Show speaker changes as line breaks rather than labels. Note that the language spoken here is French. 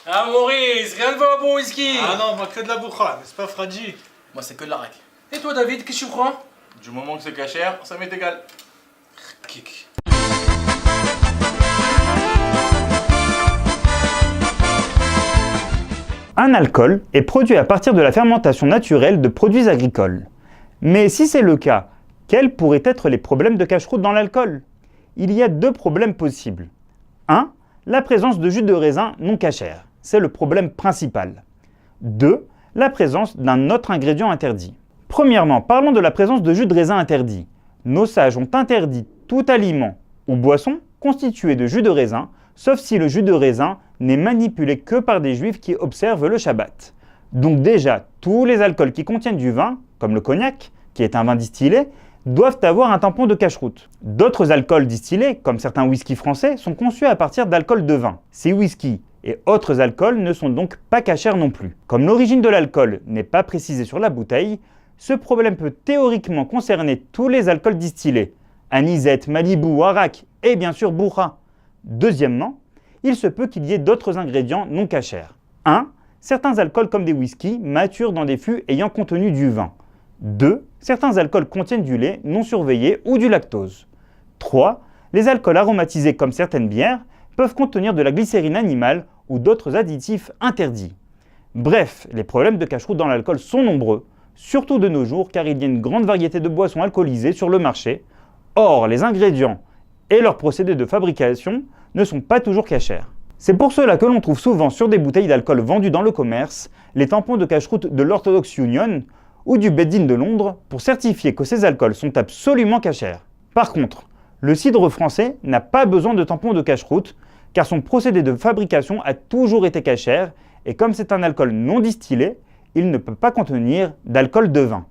Ah Maurice, rien ne va au bon whisky.
Ah non, moi que de la bourra, n'est-ce pas Fradji?
Moi, c'est que de l'arac.
Et toi David, qu'est-ce que tu prends?
Du moment que c'est cachère, ça m'est égal.
Kick.
Un alcool est produit à partir de la fermentation naturelle de produits agricoles. Mais si c'est le cas, quels pourraient être les problèmes de cache-route dans l'alcool? Il y a deux problèmes possibles. 1. La présence de jus de raisin non cachère. C'est le problème principal. 2. La présence d'un autre ingrédient interdit. Premièrement, parlons de la présence de jus de raisin interdit. Nos sages ont interdit tout aliment ou boisson constitué de jus de raisin, sauf si le jus de raisin n'est manipulé que par des juifs qui observent le Shabbat. Donc déjà, tous les alcools qui contiennent du vin, comme le cognac, qui est un vin distillé, doivent avoir un tampon de cache-route. D'autres alcools distillés, comme certains whiskies français, sont conçus à partir d'alcool de vin. Ces whiskies et autres alcools ne sont donc pas cachers non plus. Comme l'origine de l'alcool n'est pas précisée sur la bouteille, ce problème peut théoriquement concerner tous les alcools distillés, anisette, Malibu, arak et bien sûr bourra. Deuxièmement, il se peut qu'il y ait d'autres ingrédients non cachers. 1. Certains alcools comme des whiskies maturent dans des fûts ayant contenu du vin. 2. Certains alcools contiennent du lait non surveillé ou du lactose. 3. Les alcools aromatisés comme certaines bières peuvent contenir de la glycérine animale ou d'autres additifs interdits. Bref, les problèmes de cache-route dans l'alcool sont nombreux, surtout de nos jours car il y a une grande variété de boissons alcoolisées sur le marché. Or, les ingrédients et leurs procédés de fabrication ne sont pas toujours cachers. C'est pour cela que l'on trouve souvent sur des bouteilles d'alcool vendues dans le commerce les tampons de cache-route de l'Orthodox Union ou du Beit-Din de Londres pour certifier que ces alcools sont absolument cachers. Par contre, le cidre français n'a pas besoin de tampons de cache-route car son procédé de fabrication a toujours été cachère et comme c'est un alcool non distillé, il ne peut pas contenir d'alcool de vin.